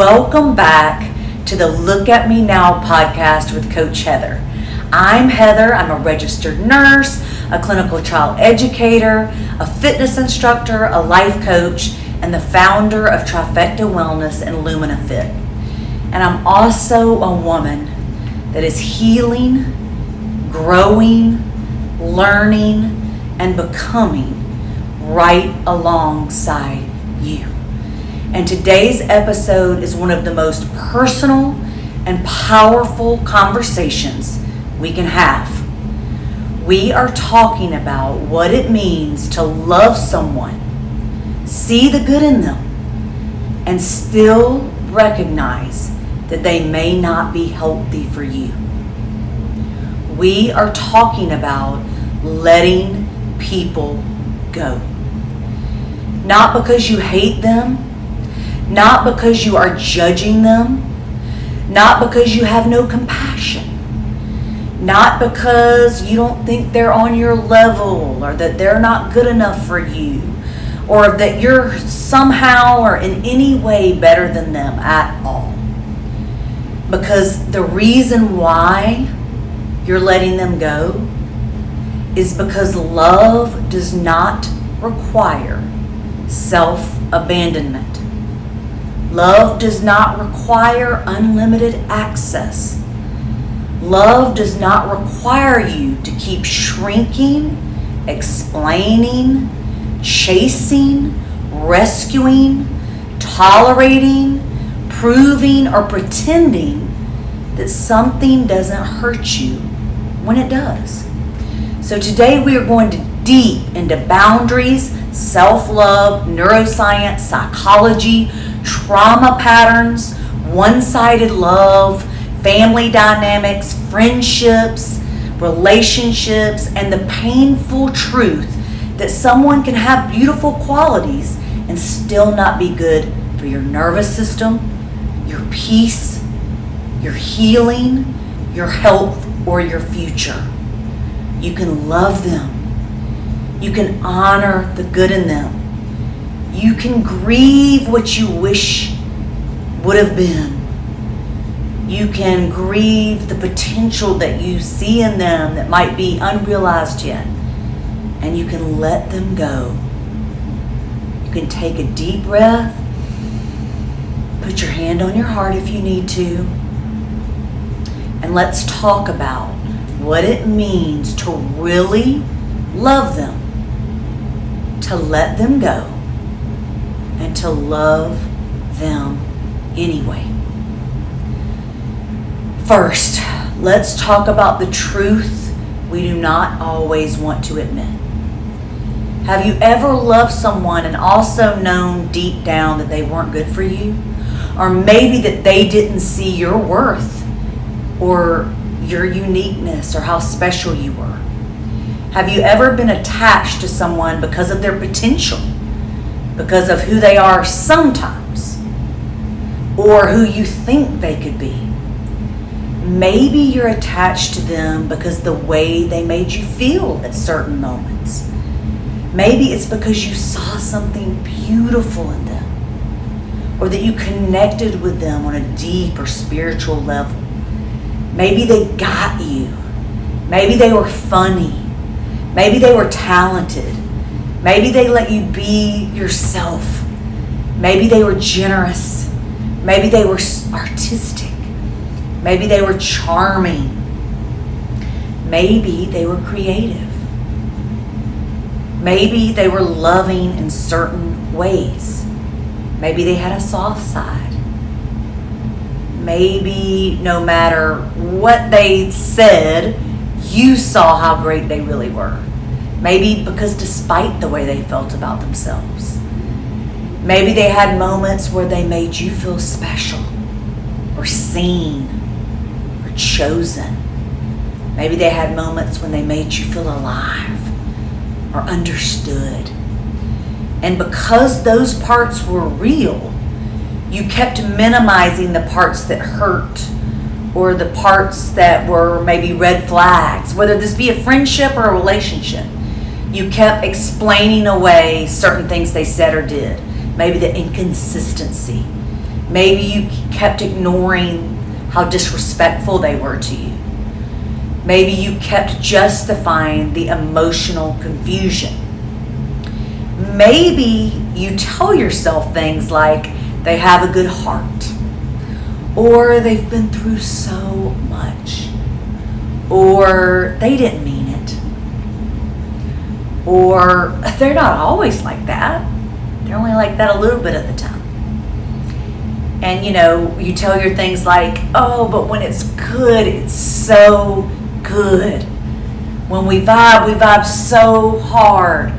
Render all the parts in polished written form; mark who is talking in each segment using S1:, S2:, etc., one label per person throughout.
S1: Welcome back to the Look at Me Now podcast with Coach Heather. I'm Heather. I'm a registered nurse, a clinical child educator, a fitness instructor, a life coach, and the founder of Trifecta Wellness and Lumina Fit. And I'm also a woman that is healing, growing, learning, and becoming right alongside you. And today's episode is one of the most personal and powerful conversations we can have. We are talking about what it means to love someone, see the good in them, and still recognize that they may not be healthy for you. We are talking about letting people go. Not because you hate them, not because you are judging them, not because you have no compassion, not because you don't think they're on your level or that they're not good enough for you or that you're somehow or in any way better than them at all. Because the reason why you're letting them go is because love does not require self-abandonment. Love does not require unlimited access. Love does not require you to keep shrinking, explaining, chasing, rescuing, tolerating, proving, or pretending that something doesn't hurt you when it does. So today we are going deep into boundaries, self-love, neuroscience, psychology, trauma patterns, one-sided love, family dynamics, friendships, relationships, and the painful truth that someone can have beautiful qualities and still not be good for your nervous system, your peace, your healing, your health, or your future. You can love them. You can honor the good in them. You can grieve what you wish would have been. You can grieve the potential that you see in them that might be unrealized yet. And you can let them go. You can take a deep breath. Put your hand on your heart if you need to. And let's talk about what it means to really love them, to let them go, and to love them anyway. First, let's talk about the truth we do not always want to admit. Have you ever loved someone and also known deep down that they weren't good for you? Or maybe that they didn't see your worth or your uniqueness or how special you were? Have you ever been attached to someone because of their potential? Because of who they are sometimes, or who you think they could be? Maybe you're attached to them because the way they made you feel at certain moments. Maybe it's because you saw something beautiful in them, or that you connected with them on a deep or spiritual level. Maybe they got you. Maybe they were funny. Maybe they were talented. Maybe they let you be yourself. Maybe they were generous. Maybe they were artistic. Maybe they were charming. Maybe they were creative. Maybe they were loving in certain ways. Maybe they had a soft side. Maybe no matter what they said, you saw how great they really were. Maybe because despite the way they felt about themselves. Maybe they had moments where they made you feel special or seen or chosen. Maybe they had moments when they made you feel alive or understood. And because those parts were real, you kept minimizing the parts that hurt or the parts that were maybe red flags, whether this be a friendship or a relationship. You kept explaining away certain things they said or did. Maybe the inconsistency. Maybe you kept ignoring how disrespectful they were to you. Maybe you kept justifying the emotional confusion. Maybe you tell yourself things like they have a good heart, or they've been through so much, or they didn't mean it, or they're not always like that. They're only like that a little bit of the time. And you tell your things like, oh, but when it's good, it's so good. When we vibe so hard.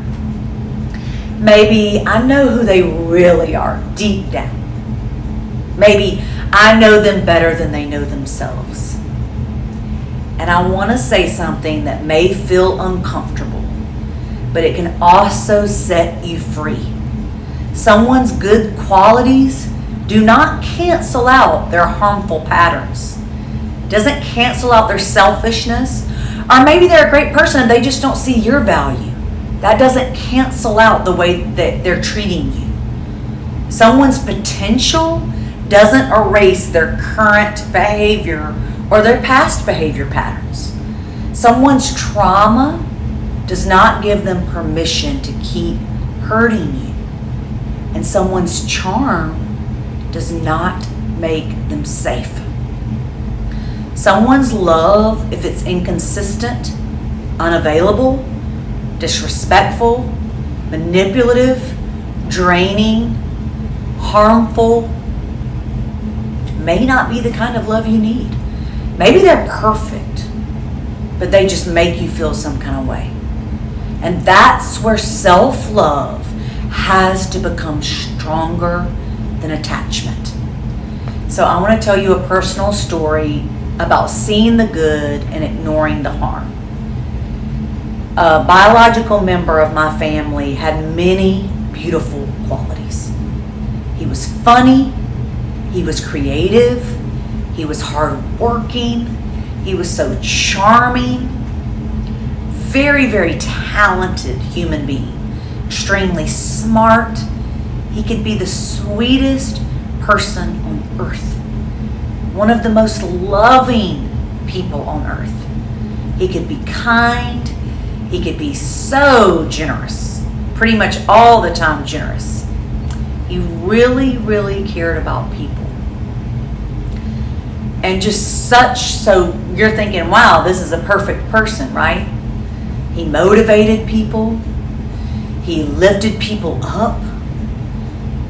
S1: Maybe I know who they really are deep down. Maybe I know them better than they know themselves. And I want to say something that may feel uncomfortable, but it can also set you free. Someone's good qualities do not cancel out their harmful patterns. It doesn't cancel out their selfishness. Or maybe they're a great person and they just don't see your value. That doesn't cancel out the way that they're treating you. Someone's potential doesn't erase their current behavior or their past behavior patterns. Someone's trauma does not give them permission to keep hurting you. And someone's charm does not make them safe. Someone's love, if it's inconsistent, unavailable, disrespectful, manipulative, draining, harmful, may not be the kind of love you need. Maybe they're perfect, but they just make you feel some kind of way. And that's where self-love has to become stronger than attachment. So I want to tell you a personal story about seeing the good and ignoring the harm. A biological member of my family had many beautiful qualities. He was funny, he was creative, he was hardworking, he was so charming, very, very talented human being, extremely smart. He could be the sweetest person on earth, one of the most loving people on earth. He could be kind. He could be so generous, pretty much all the time generous. He really, really cared about people. And so you're thinking, wow, this is a perfect person, right? He motivated people. He lifted people up.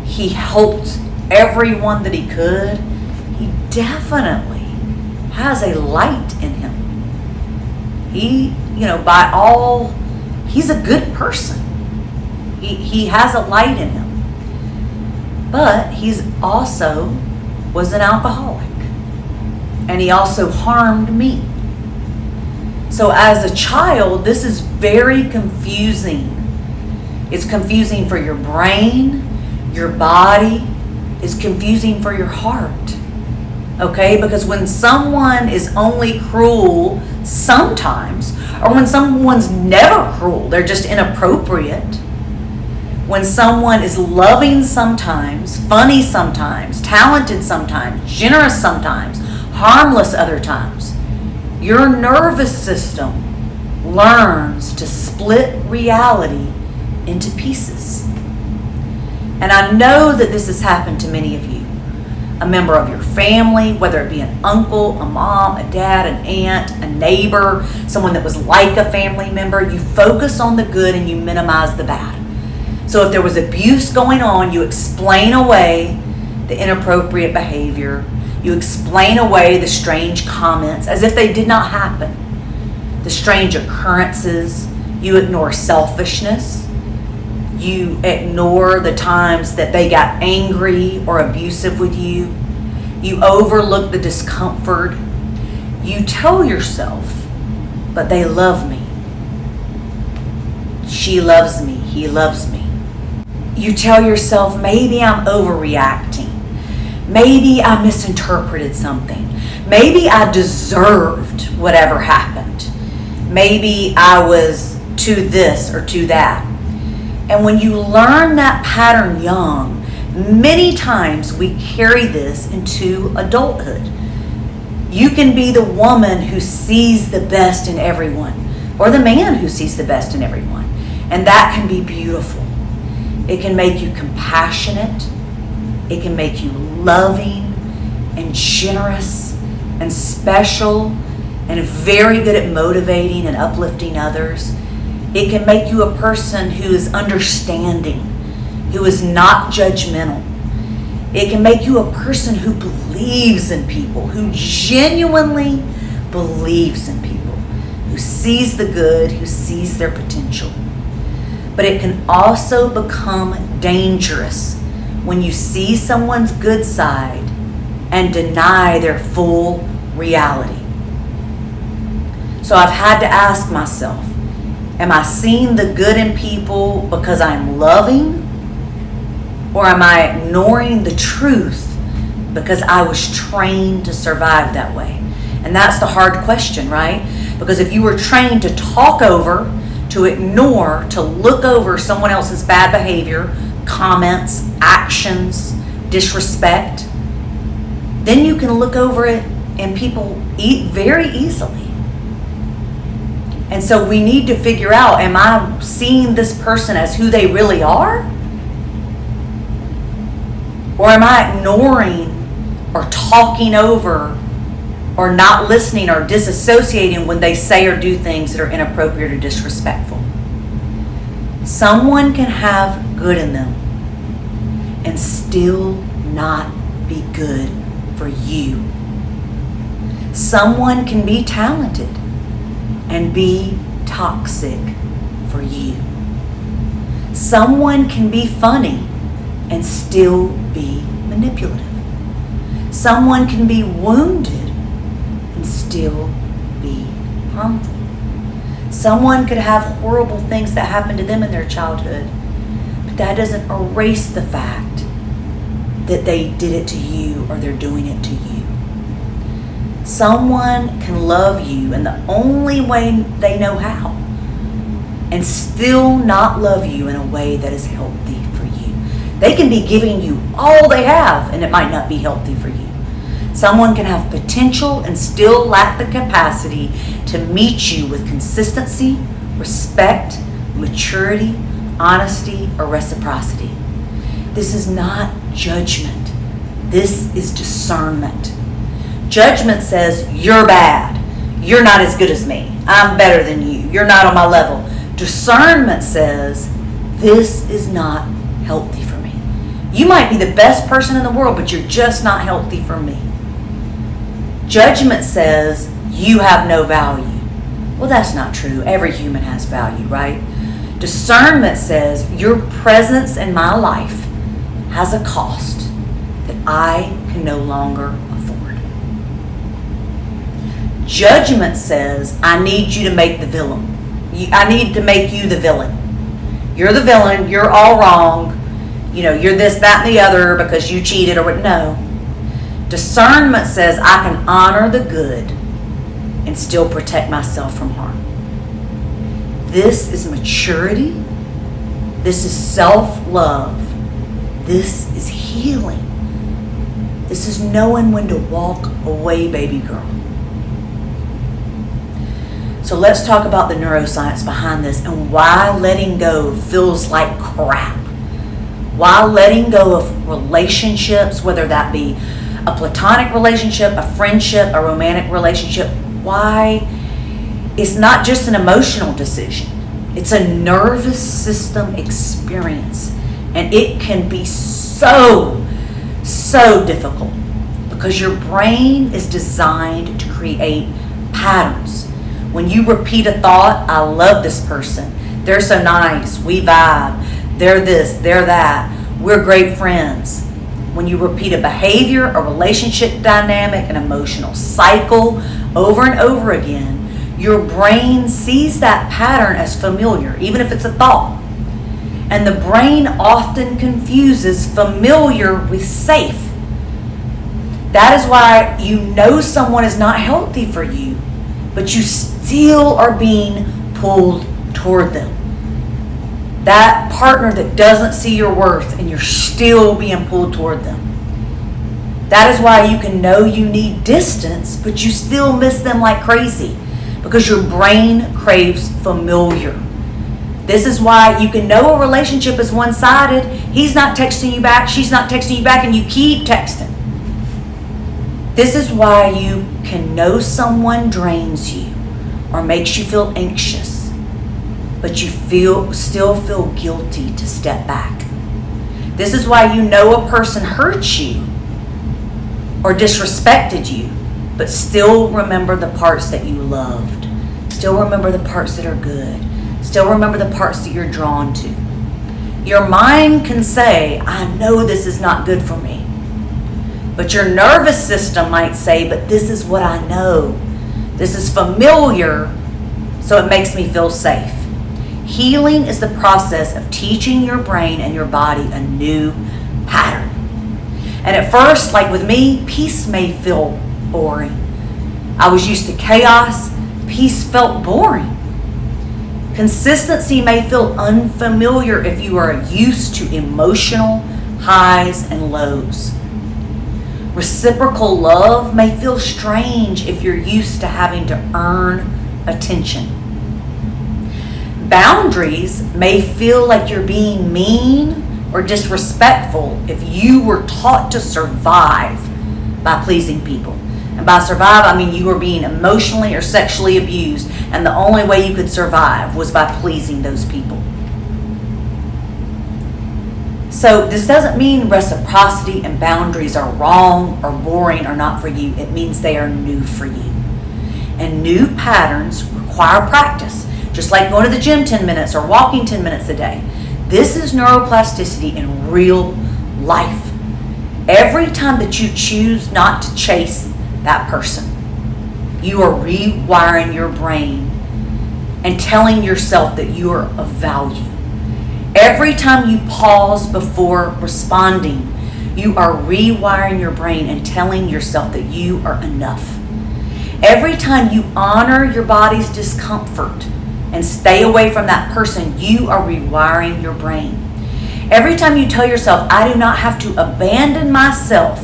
S1: He helped everyone that he could. He definitely has a light in him. He's a good person. He has a light in him. But he's also was an alcoholic. And he also harmed me. So as a child, this is very confusing. It's confusing for your brain, your body. It's confusing for your heart. Okay? Because when someone is only cruel sometimes, or when someone's never cruel, they're just inappropriate. When someone is loving sometimes, funny sometimes, talented sometimes, generous sometimes, harmless other times, your nervous system learns to split reality into pieces. And I know that this has happened to many of you. A member of your family, whether it be an uncle, a mom, a dad, an aunt, a neighbor, someone that was like a family member, you focus on the good and you minimize the bad. So if there was abuse going on, you explain away the inappropriate behavior. You explain away the strange comments as if they did not happen. The strange occurrences. You ignore selfishness. You ignore the times that they got angry or abusive with you. You overlook the discomfort. You tell yourself, but they love me. She loves me. He loves me. You tell yourself, maybe I'm overreacting. Maybe I misinterpreted something. Maybe I deserved whatever happened. Maybe I was to this or to that. And when you learn that pattern young, Many times we carry this into adulthood. You can be the woman who sees the best in everyone, or the man who sees the best in everyone. And that can be beautiful. It can make you compassionate. It can make you loving and generous and special and very good at motivating and uplifting others. It can make you a person who is understanding, who is not judgmental. It can make you a person who believes in people, who genuinely believes in people, who sees the good, who sees their potential. But it can also become dangerous when you see someone's good side and deny their full reality. So I've had to ask myself, am I seeing the good in people because I'm loving? Or am I ignoring the truth because I was trained to survive that way? And that's the hard question, right? Because if you were trained to talk over, to ignore, to look over someone else's bad behavior, comments, actions, disrespect, then you can look over it and people eat very easily. And so we need to figure out, am I seeing this person as who they really are? Or am I ignoring or talking over or not listening or disassociating when they say or do things that are inappropriate or disrespectful? Someone can have good in them and still not be good for you. Someone can be talented and be toxic for you. Someone can be funny and still be manipulative. Someone can be wounded and still be harmful. Someone could have horrible things that happened to them in their childhood, but that doesn't erase the fact that they did it to you or they're doing it to you. Someone can love you in the only way they know how and still not love you in a way that is healthy for you. They can be giving you all they have and it might not be healthy for you. Someone can have potential and still lack the capacity to meet you with consistency, respect, maturity, honesty, or reciprocity. This is not judgment. This is discernment. Judgment says, you're bad. You're not as good as me. I'm better than you. You're not on my level. Discernment says, this is not healthy for me. You might be the best person in the world, but you're just not healthy for me. Judgment says, you have no value. Well, that's not true. Every human has value, right? Discernment says, your presence in my life has a cost that I can no longer afford. Judgment says, I need you to make the villain. I need to make you the villain. You're the villain. You're all wrong. You're this, that, and the other because you cheated or what. No. Discernment says, I can honor the good and still protect myself from harm. This is maturity. This is self-love. This is healing. This is knowing when to walk away, baby girl. So let's talk about the neuroscience behind this and why letting go feels like crap. Why letting go of relationships, whether that be a platonic relationship, a friendship, a romantic relationship, why it's not just an emotional decision. It's a nervous system experience. And it can be so difficult because your brain is designed to create patterns. When you repeat a thought, I love this person. They're so nice. We vibe. They're this, they're that. We're great friends. When you repeat a behavior, a relationship dynamic, an emotional cycle over and over again, your brain sees that pattern as familiar, even if it's a thought. And the brain often confuses familiar with safe. That is why someone is not healthy for you, but you still are being pulled toward them. That partner that doesn't see your worth and you're still being pulled toward them. That is why you can know you need distance, but you still miss them like crazy, because your brain craves familiar. This is why you can know a relationship is one-sided. He's not texting you back, she's not texting you back, and you keep texting. This is why you can know someone drains you or makes you feel anxious, but you still feel guilty to step back. This is why you know a person hurts you or disrespected you, but still remember the parts that you loved. Still remember the parts that are good. Still remember the parts that you're drawn to. Your mind can say, I know this is not good for me. But your nervous system might say, but this is what I know. This is familiar, so it makes me feel safe. Healing is the process of teaching your brain and your body a new pattern. And at first, like with me, peace may feel boring. I was used to chaos. Peace felt boring. Consistency may feel unfamiliar if you are used to emotional highs and lows. Reciprocal love may feel strange if you're used to having to earn attention. Boundaries may feel like you're being mean or disrespectful if you were taught to survive by pleasing people. And by survive, I mean you were being emotionally or sexually abused, and the only way you could survive was by pleasing those people. So this doesn't mean reciprocity and boundaries are wrong or boring or not for you. It means they are new for you. And new patterns require practice, just like going to the gym 10 minutes or walking 10 minutes a day. This is neuroplasticity in real life. Every time that you choose not to chase that person, you are rewiring your brain and telling yourself that you are of value. Every time you pause before responding, you are rewiring your brain and telling yourself that you are enough. Every time you honor your body's discomfort and stay away from that person, you are rewiring your brain. Every time you tell yourself, I do not have to abandon myself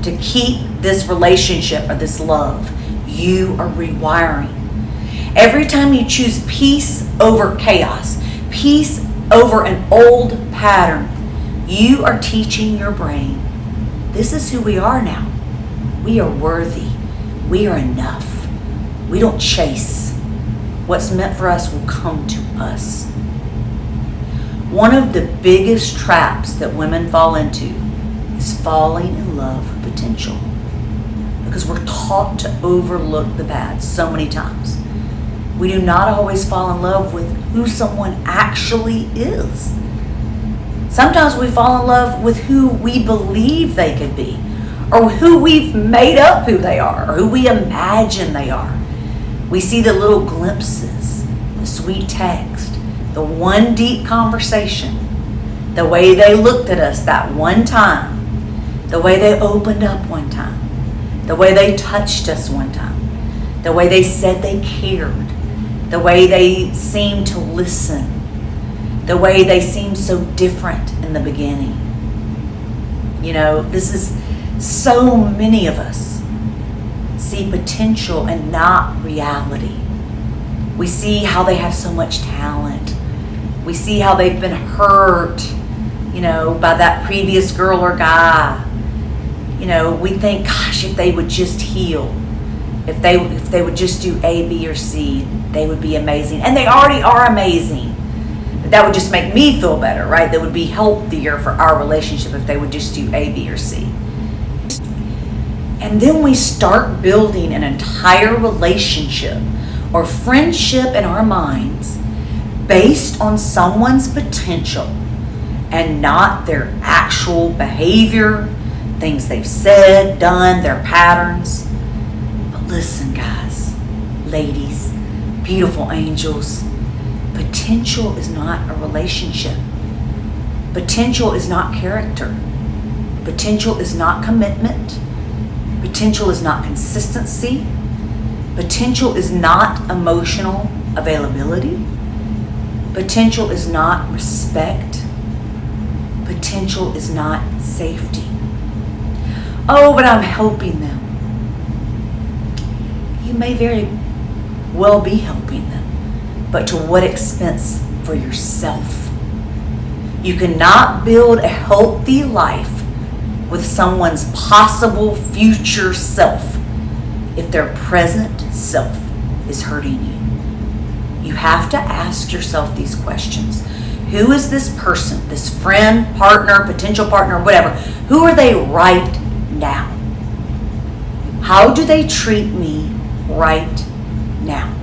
S1: to keep this relationship or this love, you are rewiring. Every time you choose peace over chaos, peace over an old pattern, you are teaching your brain, this is who we are now. We are worthy. We are enough. We don't chase. What's meant for us will come to us. One of the biggest traps that women fall into is falling in love with potential, because we're taught to overlook the bad so many times. We do not always fall in love with who someone actually is. Sometimes we fall in love with who we believe they could be, or who we've made up who they are, or who we imagine they are. We see the little glimpses, the sweet text, the one deep conversation, the way they looked at us that one time, the way they opened up one time, the way they touched us one time, the way they said they cared, the way they seemed to listen, the way they seemed so different in the beginning. You know, this is so many of us see potential and not reality. We see how they have so much talent. We see how they've been hurt, by that previous girl or guy. We think, gosh, if they would just heal, if they would just do A, B, or C, they would be amazing. And they already are amazing. But that would just make me feel better, right? That would be healthier for our relationship if they would just do A, B, or C. And then we start building an entire relationship or friendship in our minds based on someone's potential and not their actual behavior, things they've said, done, their patterns. But listen, guys, ladies, beautiful angels, potential is not a relationship. Potential is not character. Potential is not commitment. Potential is not consistency. Potential is not emotional availability. Potential is not respect. Potential is not safety. Oh, but I'm helping them. You may very well be helping them, but to what expense for yourself? You cannot build a healthy life with someone's possible future self if their present self is hurting you. You have to ask yourself these questions. Who is this person, this friend, partner, potential partner, whatever? Who are they right now? How do they treat me right now?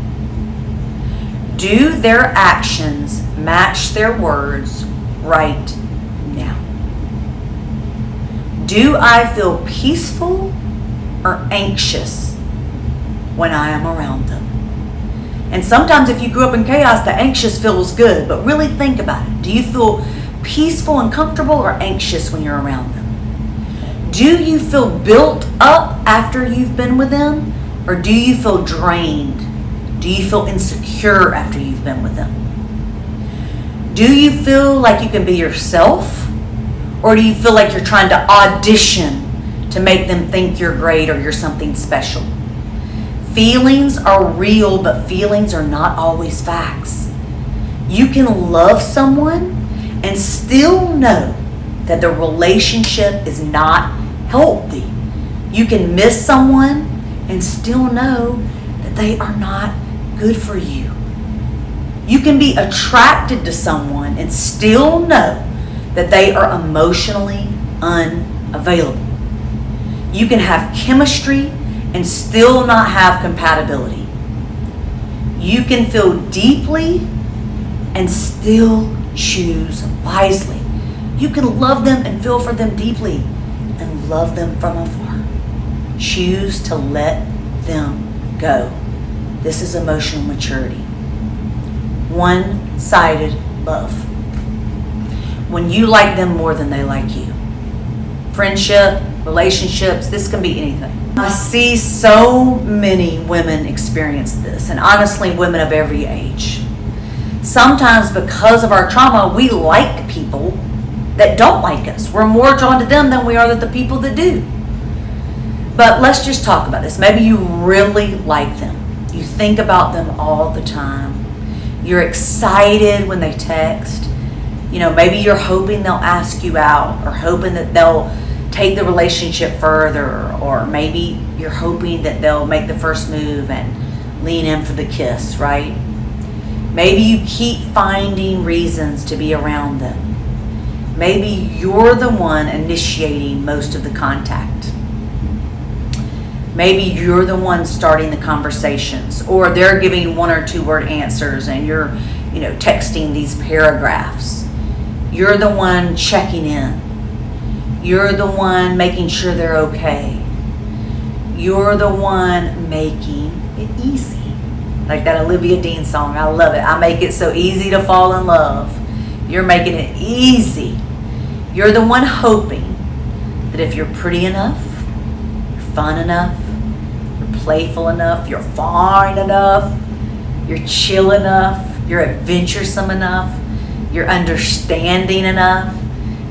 S1: Do their actions match their words right now? Do I feel peaceful or anxious when I am around them? And sometimes if you grew up in chaos, the anxious feels good, but really think about it. Do you feel peaceful and comfortable or anxious when you're around them? Do you feel built up after you've been with them, or do you feel drained? Do you feel insecure after you've been with them? Do you feel like you can be yourself, or do you feel like you're trying to audition to make them think you're great or you're something special? Feelings are real, but feelings are not always facts. You can love someone and still know that the relationship is not healthy. You can miss someone and still know that they are not good for you. You can be attracted to someone and still know that they are emotionally unavailable. You can have chemistry and still not have compatibility. You can feel deeply and still choose wisely. You can love them and feel for them deeply and love them from afar. Choose to let them go. This is emotional maturity. One-sided love. When you like them more than they like you. Friendship, relationships, this can be anything. I see so many women experience this, and honestly, women of every age. Sometimes because of our trauma, we like people that don't like us. We're more drawn to them than we are to the people that do. But let's just talk about this. Maybe you really like them. You think about them all the time. You're excited when they text. Maybe you're hoping they'll ask you out, or hoping that they'll take the relationship further, or maybe you're hoping that they'll make the first move and lean in for the kiss, right? Maybe you keep finding reasons to be around them. Maybe you're the one initiating most of the contact. Maybe you're the one starting the conversations, or they're giving 1 or 2 word answers and you're, texting these paragraphs. You're the one checking in. You're the one making sure they're okay. You're the one making it easy. Like that Olivia Dean song, I love it. I make it so easy to fall in love. You're making it easy. You're the one hoping that if you're pretty enough, you're fun enough, you're playful enough, you're fine enough, you're chill enough, you're adventuresome enough, you're understanding enough,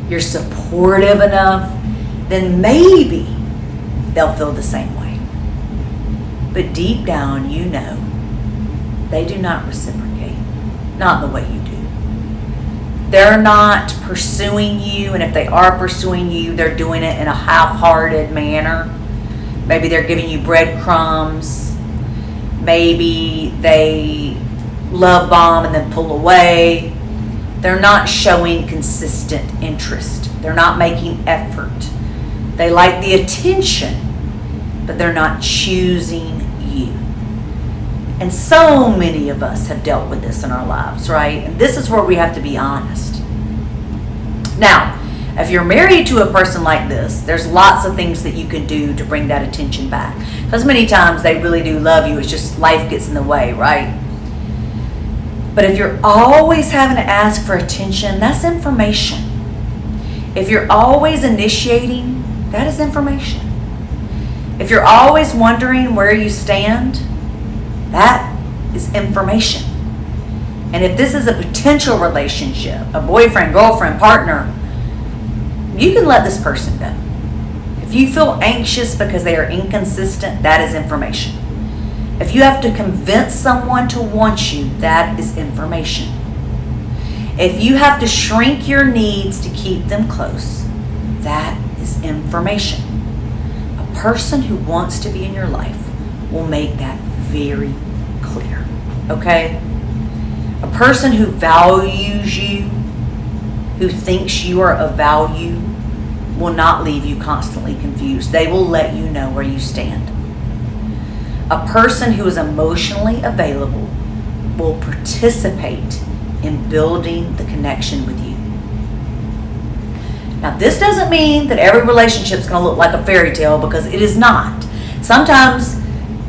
S1: you're supportive enough, then maybe they'll feel the same way. But deep down, they do not reciprocate. Not the way you do. They're not pursuing you, and if they are pursuing you, they're doing it in a half-hearted manner. Maybe they're giving you breadcrumbs. Maybe they love bomb and then pull away. They're not showing consistent interest. They're not making effort. They like the attention, but they're not choosing you. And so many of us have dealt with this in our lives, right? And this is where we have to be honest. Now, if you're married to a person like this, there's lots of things that you can do to bring that attention back. Because many times they really do love you. It's just life gets in the way, right? But if you're always having to ask for attention, that's information. If you're always initiating, that is information. If you're always wondering where you stand, that is information. And if this is a potential relationship, a boyfriend, girlfriend, partner, you can let this person go. If you feel anxious because they are inconsistent, that is information. If you have to convince someone to want you, that is information. If you have to shrink your needs to keep them close, that is information. A person who wants to be in your life will make that very clear, okay? A person who values you, who thinks you are of value, will not leave you constantly confused. They will let you know where you stand. A person who is emotionally available will participate in building the connection with you. Now, this doesn't mean that every relationship is going to look like a fairy tale, because it is not. Sometimes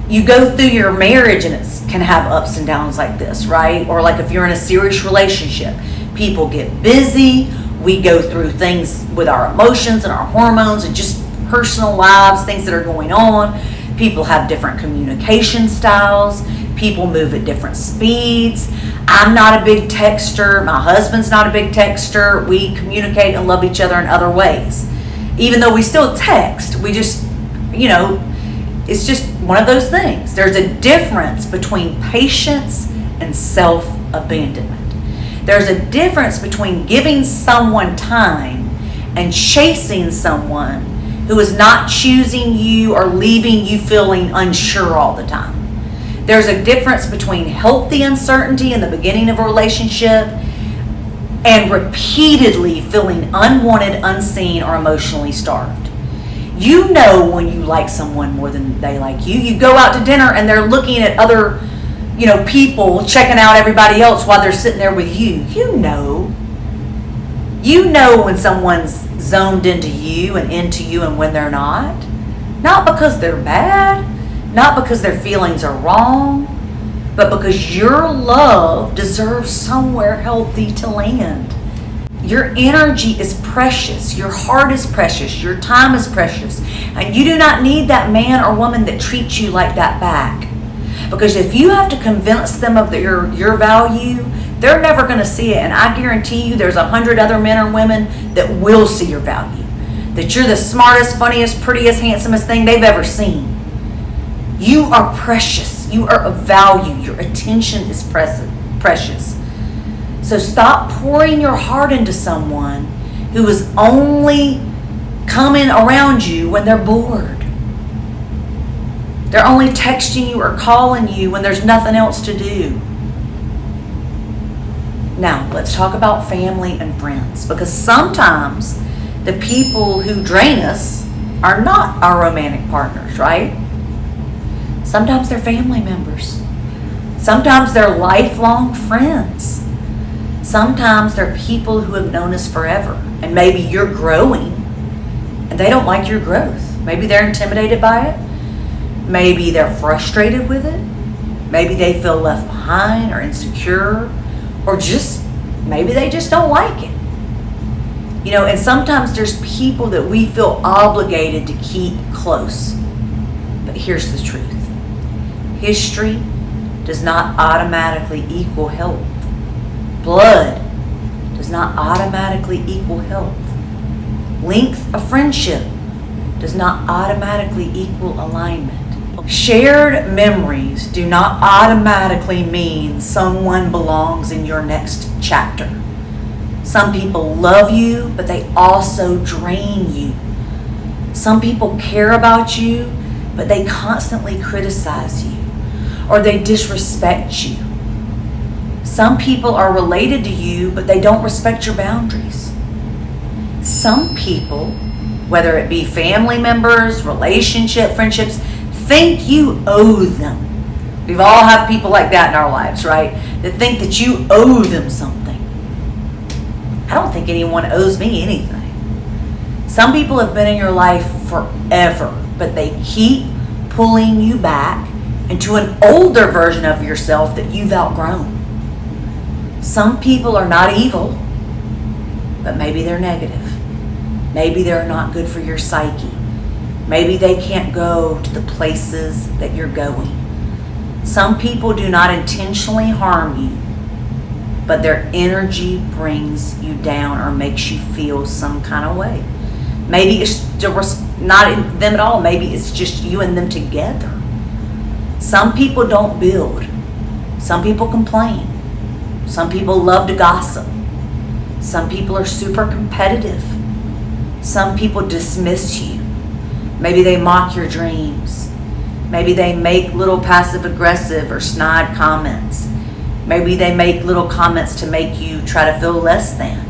S1: you go through your marriage and it can have ups and downs like this, right? Or like if you're in a serious relationship, people get busy. We go through things with our emotions and our hormones and just personal lives, things that are going on. People have different communication styles. People move at different speeds. I'm not a big texter. My husband's not a big texter. We communicate and love each other in other ways. Even though we still text, we just, it's just one of those things. There's a difference between patience and self-abandonment. There's a difference between giving someone time and chasing someone who is not choosing you or leaving you feeling unsure all the time. There's a difference between healthy uncertainty in the beginning of a relationship and repeatedly feeling unwanted, unseen, or emotionally starved. You know when you like someone more than they like you. You go out to dinner and they're looking at other, people, checking out everybody else while they're sitting there with you. You know when someone's zoned into you and when they're not. Not because they're bad, not because their feelings are wrong, but because your love deserves somewhere healthy to land. Your energy is precious. Your heart is precious. Your time is precious. And you do not need that man or woman that treats you like that back. Because if you have to convince them of your value, they're never going to see it. And I guarantee you there's 100 other men or women that will see your value. That you're the smartest, funniest, prettiest, handsomest thing they've ever seen. You are precious. You are of value. Your attention is precious. So stop pouring your heart into someone who is only coming around you when they're bored. They're only texting you or calling you when there's nothing else to do. Now, let's talk about family and friends, because sometimes the people who drain us are not our romantic partners, right? Sometimes they're family members. Sometimes they're lifelong friends. Sometimes they're people who have known us forever, and maybe you're growing and they don't like your growth. Maybe they're intimidated by it. Maybe they're frustrated with it. Maybe they feel left behind or insecure, or just maybe they just don't like it. And sometimes there's people that we feel obligated to keep close. But here's the truth. History does not automatically equal health. Blood does not automatically equal health. Length of friendship does not automatically equal alignment. Shared memories do not automatically mean someone belongs in your next chapter. Some people love you, but they also drain you. Some people care about you, but they constantly criticize you, or they disrespect you. Some people are related to you, but they don't respect your boundaries. Some people, whether it be family members, friendships, think you owe them. We've all had people like that in our lives, right? That think that you owe them something. I don't think anyone owes me anything. Some people have been in your life forever, but they keep pulling you back into an older version of yourself that you've outgrown. Some people are not evil, but maybe they're negative. Maybe they're not good for your psyche. Maybe they can't go to the places that you're going. Some people do not intentionally harm you, but their energy brings you down or makes you feel some kind of way. Maybe it's not them at all. Maybe it's just you and them together. Some people don't build. Some people complain. Some people love to gossip. Some people are super competitive. Some people dismiss you. Maybe they mock your dreams. Maybe they make little passive aggressive or snide comments. Maybe they make little comments to make you try to feel less than.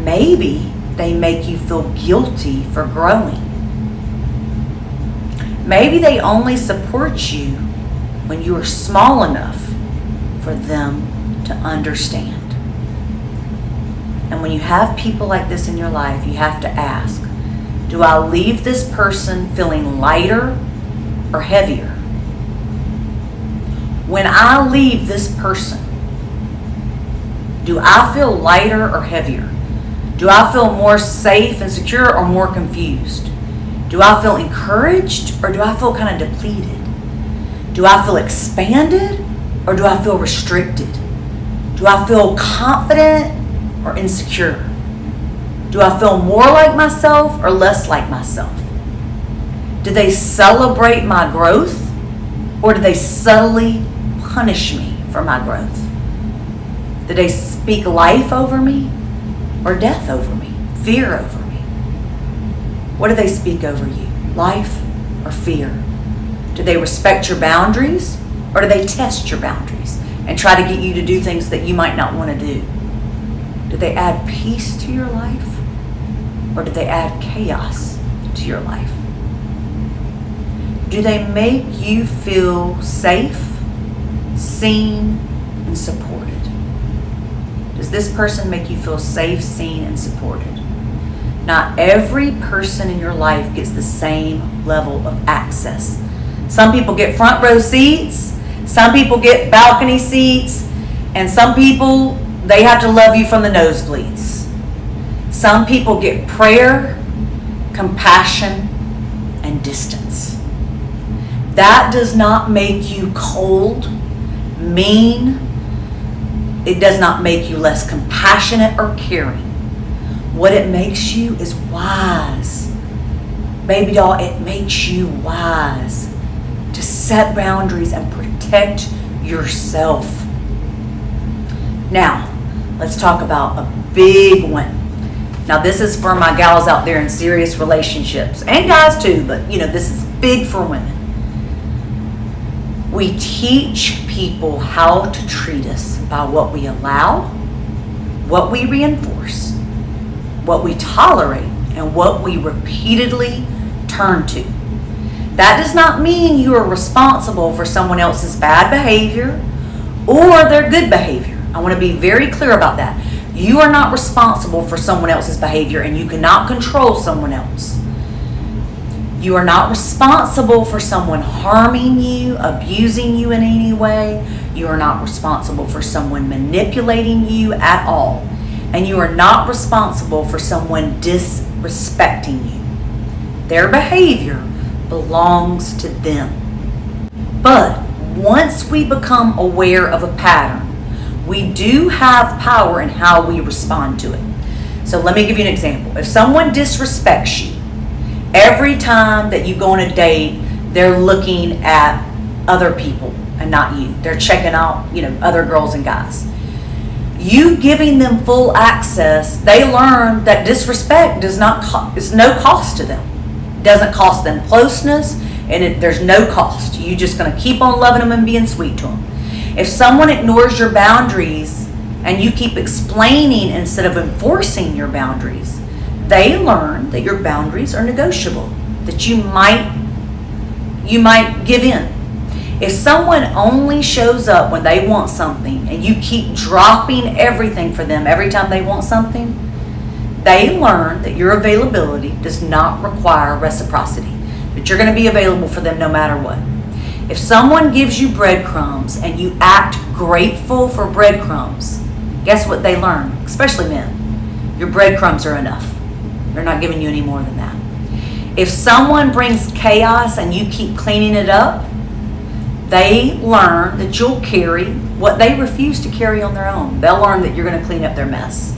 S1: Maybe they make you feel guilty for growing. Maybe they only support you when you are small enough for them to understand. And when you have people like this in your life, you have to ask, do I leave this person feeling lighter or heavier? When I leave this person, do I feel lighter or heavier? Do I feel more safe and secure or more confused? Do I feel encouraged or do I feel kind of depleted? Do I feel expanded or do I feel restricted? Do I feel confident or insecure? Do I feel more like myself or less like myself? Do they celebrate my growth or do they subtly punish me for my growth? Do they speak life over me or death over me, fear over me? What do they speak over you, life or fear? Do they respect your boundaries or do they test your boundaries and try to get you to do things that you might not want to do? Do they add peace to your life or do they add chaos to your life? Do they make you feel safe, seen, and supported? Does this person make you feel safe, seen, and supported? Not every person in your life gets the same level of access. Some people get front row seats, some people get balcony seats, and some people, they have to love you from the nosebleeds. Some people get prayer, compassion, and distance. That does not make you cold, mean. It does not make you less compassionate or caring. What it makes you is wise. Baby doll, it makes you wise to set boundaries and protect yourself. Now, let's talk about a big one. Now, this is for my gals out there in serious relationships, and guys too, but this is big for women. We teach people how to treat us by what we allow, what we reinforce, what we tolerate, and what we repeatedly turn to. That does not mean you are responsible for someone else's bad behavior or their good behavior. I want to be very clear about that. You are not responsible for someone else's behavior and you cannot control someone else. You are not responsible for someone harming you, abusing you in any way. You are not responsible for someone manipulating you at all. And you are not responsible for someone disrespecting you. Their behavior belongs to them. But once we become aware of a pattern, we do have power in how we respond to it. So let me give you an example. If someone disrespects you, every time that you go on a date, they're looking at other people and not you. They're checking out, other girls and guys. You giving them full access, they learn that disrespect is no cost to them. It doesn't cost them closeness, and there's no cost. You're just going to keep on loving them and being sweet to them. If someone ignores your boundaries and you keep explaining instead of enforcing your boundaries, they learn that your boundaries are negotiable, that you might give in. If someone only shows up when they want something and you keep dropping everything for them every time they want something, they learn that your availability does not require reciprocity, that you're going to be available for them no matter what. If someone gives you breadcrumbs and you act grateful for breadcrumbs, guess what they learn, especially men? Your breadcrumbs are enough. They're not giving you any more than that. If someone brings chaos and you keep cleaning it up, They learn that you'll carry what they refuse to carry on their own. They'll learn that you're going to clean up their mess.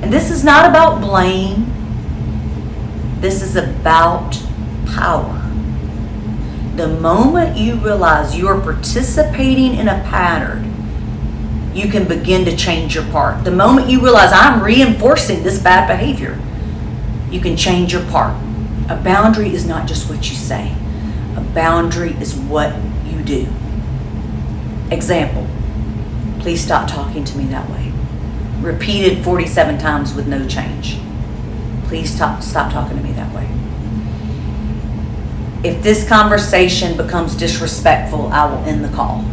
S1: And this is not about blame. This is about power. The moment you realize you are participating in a pattern, you can begin to change your part. The moment you realize I'm reinforcing this bad behavior, you can change your part. A boundary is not just what you say. A boundary is what you do. Example, please stop talking to me that way. Repeated 47 times with no change. Please stop talking to me that way. If this conversation becomes disrespectful, I will end the call.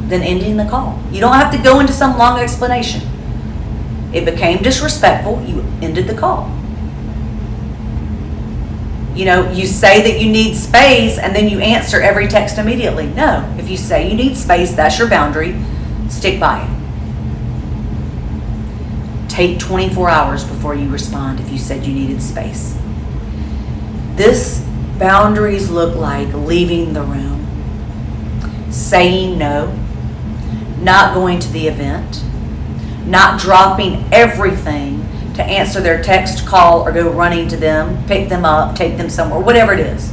S1: Then ending the call. You don't have to go into some long explanation. It became disrespectful, you ended the call. You know, you say that you need space and then you answer every text immediately. No, if you say you need space, that's your boundary, stick by it. Take 24 hours before you respond if you said you needed space. This boundaries look like leaving the room, saying no, not going to the event, not dropping everything to answer their text, call, or go running to them, pick them up, take them somewhere, whatever it is.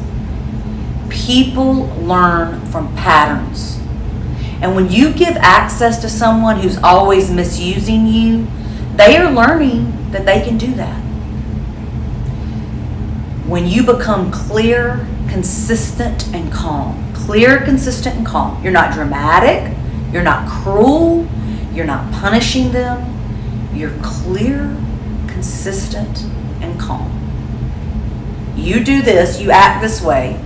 S1: People learn from patterns. And when you give access to someone who's always misusing you, they are learning that they can do that. When you become clear, consistent, and calm. Clear, consistent, and calm. You're not dramatic. You're not cruel. You're not punishing them. You're clear, consistent, and calm. You do this, you act this way.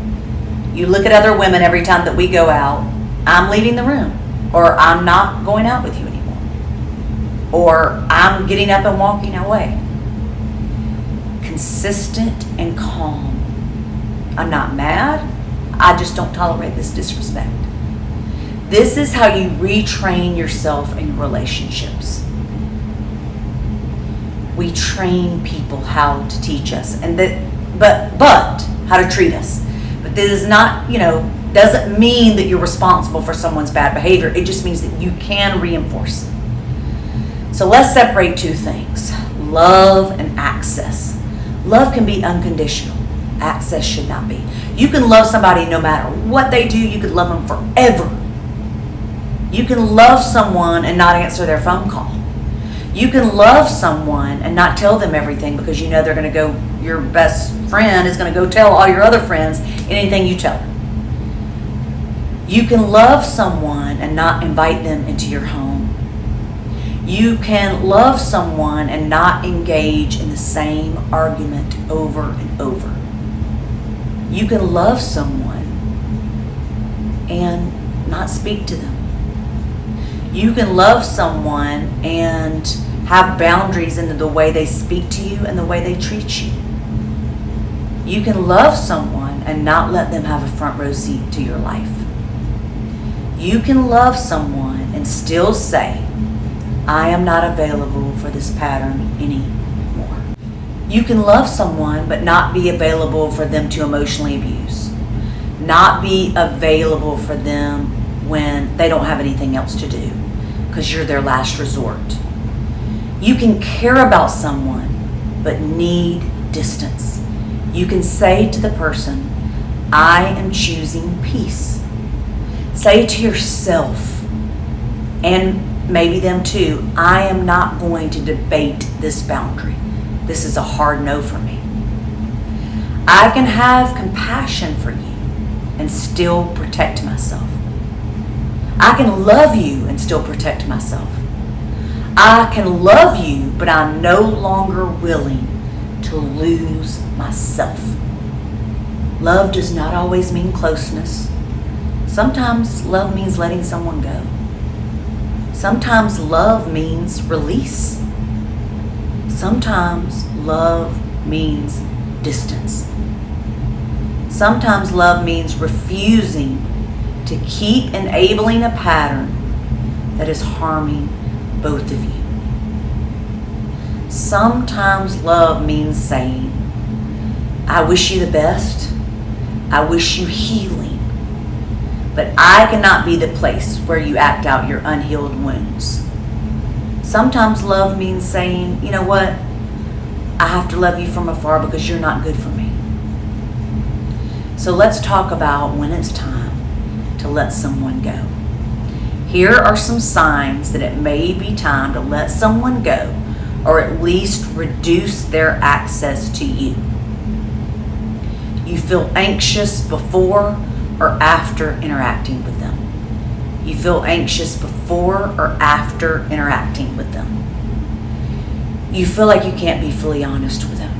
S1: You look at other women every time that we go out. I'm leaving the room. Or I'm not going out with you anymore. Or I'm getting up and walking away. Consistent and calm. I'm not mad. I just don't tolerate this disrespect. This is how you retrain yourself in relationships. We train people how to teach us, and but how to treat us. But this is not, doesn't mean that you're responsible for someone's bad behavior. It just means that you can reinforce it. So let's separate two things: love and access. Love can be unconditional. Access should not be. You can love somebody no matter what they do. You could love them forever. You can love someone and not answer their phone call. You can love someone and not tell them everything because you know they're going to go, your best friend is going to go tell all your other friends anything you tell them. You can love someone and not invite them into your home. You can love someone and not engage in the same argument over and over. You can love someone and not speak to them. You can love someone and have boundaries in the way they speak to you and the way they treat you. You can love someone and not let them have a front row seat to your life. You can love someone and still say, I am not available for this pattern anymore. You can love someone but not be available for them to emotionally abuse. Not be available for them when they don't have anything else to do because you're their last resort. You can care about someone but need distance. You can say to the person, I am choosing peace. Say to yourself, and maybe them too, I am not going to debate this boundary. This is a hard no for me. I can have compassion for you and still protect myself. I can love you and still protect myself. I can love you, but I'm no longer willing to lose myself. Love does not always mean closeness. Sometimes love means letting someone go. Sometimes love means release. Sometimes love means distance. Sometimes love means refusing to keep enabling a pattern that is harming both of you. Sometimes love means saying, I wish you the best. I wish you healing. but I cannot be the place where you act out your unhealed wounds. Sometimes love means saying, you know what? I have to love you from afar because you're not good for me. So let's talk about when it's time to let someone go. Here are some signs that it may be time to let someone go, or at least reduce their access to you. You feel anxious before or after interacting with them. You feel anxious before or after interacting with them. You feel like you can't be fully honest with them.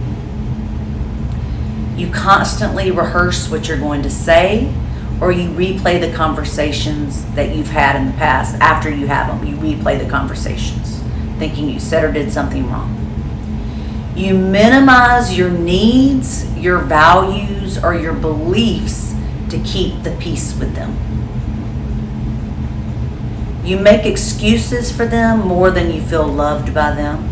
S1: You constantly rehearse what you're going to say, or you replay the conversations that you've had in the past. After you have them, you replay the conversations, thinking you said or did something wrong. You minimize your needs, your values, or your beliefs to keep the peace with them. You make excuses for them more than you feel loved by them.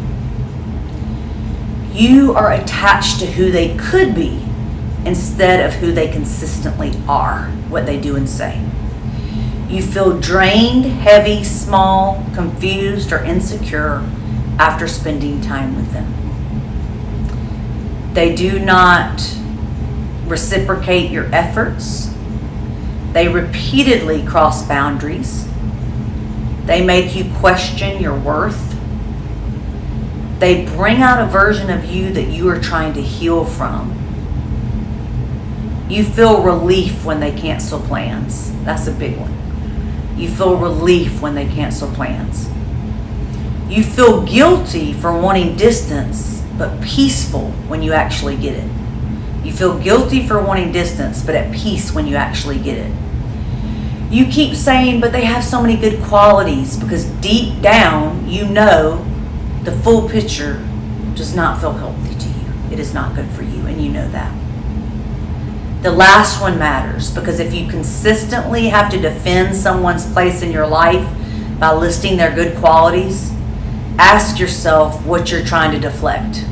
S1: You are attached to who they could be instead of who they consistently are, what they do and say. You feel drained, heavy, small, confused, or insecure after spending time with them. They do not reciprocate your efforts. They repeatedly cross boundaries. They make you question your worth. They bring out a version of you that you are trying to heal from. You feel relief when they cancel plans. That's a big one. You feel relief when they cancel plans. You feel guilty for wanting distance, but peaceful when you actually get it. You feel guilty for wanting distance, but at peace when you actually get it. You keep saying, but they have so many good qualities, because deep down, you know the full picture does not feel healthy to you. It is not good for you, and you know that. The last one matters, because if you consistently have to defend someone's place in your life by listing their good qualities, ask yourself what you're trying to deflect,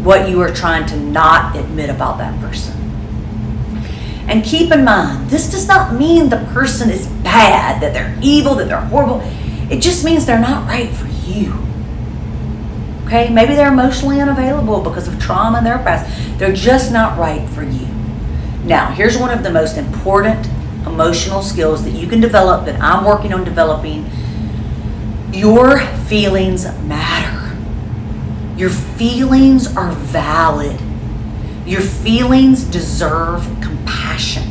S1: what you are trying to not admit about that person. And keep in mind, this does not mean the person is bad, that they're evil, that they're horrible. It just means they're not right for you. Okay? Maybe they're emotionally unavailable because of trauma in their past. They're just not right for you. Now, here's one of the most important emotional skills that you can develop, that I'm working on developing. Your feelings matter. Your feelings are valid. Your feelings deserve compassion.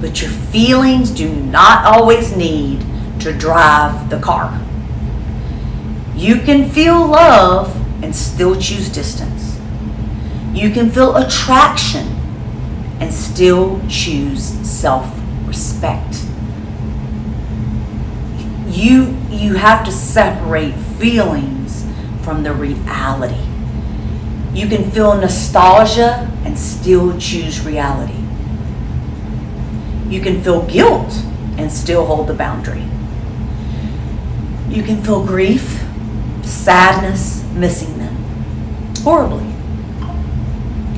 S1: But your feelings do not always need to drive the car. You can feel love and still choose distance. You can feel attraction and still choose self-respect. You have to separate feelings from the reality. You can feel nostalgia and still choose reality. You can feel guilt and still hold the boundary. You can feel grief, sadness, missing them horribly,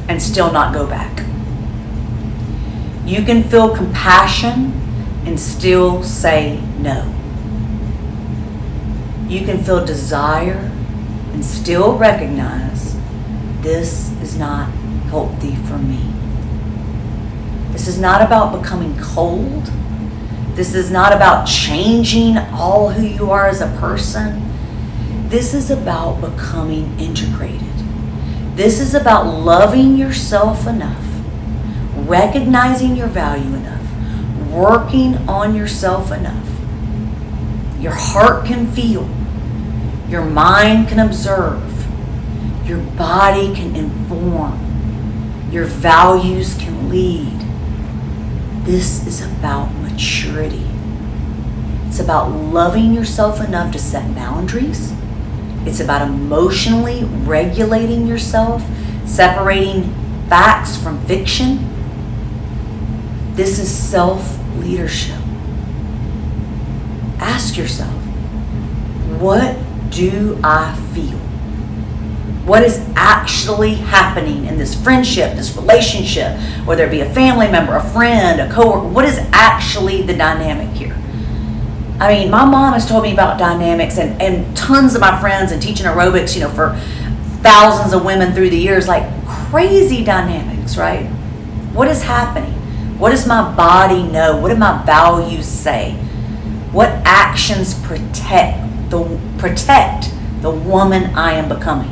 S1: and still not go back. You can feel compassion and still say no. You can feel desire and still recognize this is not healthy for me. This is not about becoming cold. This is not about changing all who you are as a person. This is about becoming integrated. This is about loving yourself enough, recognizing your value enough, working on yourself enough. Your heart can feel, your mind can observe, your body can inform, your values can lead. This is about maturity. It's about loving yourself enough to set boundaries. It's about emotionally regulating yourself, separating facts from fiction. This is self-leadership. Ask yourself, what do I feel? What is actually happening in this friendship, this relationship, whether it be a family member, a friend, a coworker? What is actually the dynamic here? I mean, my mom has told me about dynamics, and tons of my friends, and teaching aerobics, for thousands of women through the years, like crazy dynamics, right? What is happening? What does my body know? What do my values say? What actions protect the woman I am becoming?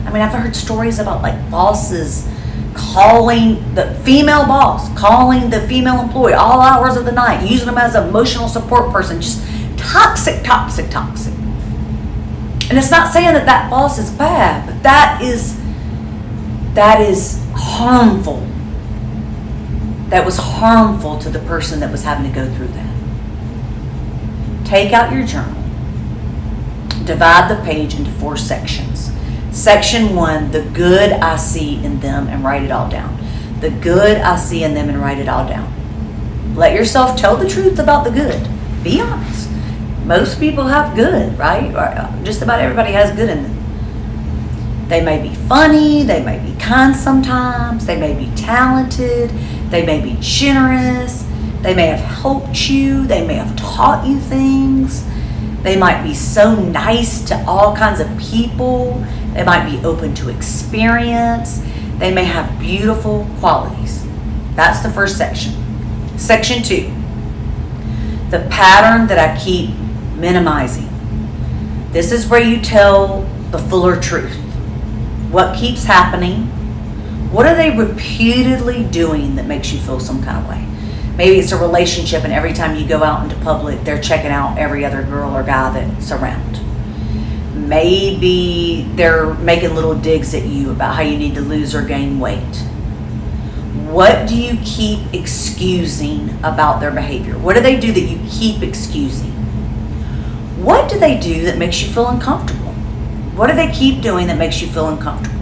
S1: I mean, I've heard stories about like bosses calling the female boss, calling the female employee all hours of the night, using them as an emotional support person, just toxic. And it's not saying that boss is bad, but that is harmful. That was harmful to the person that was having to go through that. Take out your journal. Divide the page into 4 sections. Section 1, the good I see in them, and write it all down. The good I see in them, and write it all down. Let yourself tell the truth about the good. Be honest. Most people have good, right? Just about everybody has good in them. They may be funny, they may be kind sometimes, they may be talented, they may be generous, they may have helped you, they may have taught you things. They might be so nice to all kinds of people. They might be open to experience. They may have beautiful qualities. That's the first section. Section 2, the pattern that I keep minimizing. This is where you tell the fuller truth. What keeps happening? What are they repeatedly doing that makes you feel some kind of way? Maybe it's a relationship, and every time you go out into public, they're checking out every other girl or guy that's around. Maybe they're making little digs at you about how you need to lose or gain weight. What do you keep excusing about their behavior? What do they do that you keep excusing? What do they do that makes you feel uncomfortable? What do they keep doing that makes you feel uncomfortable?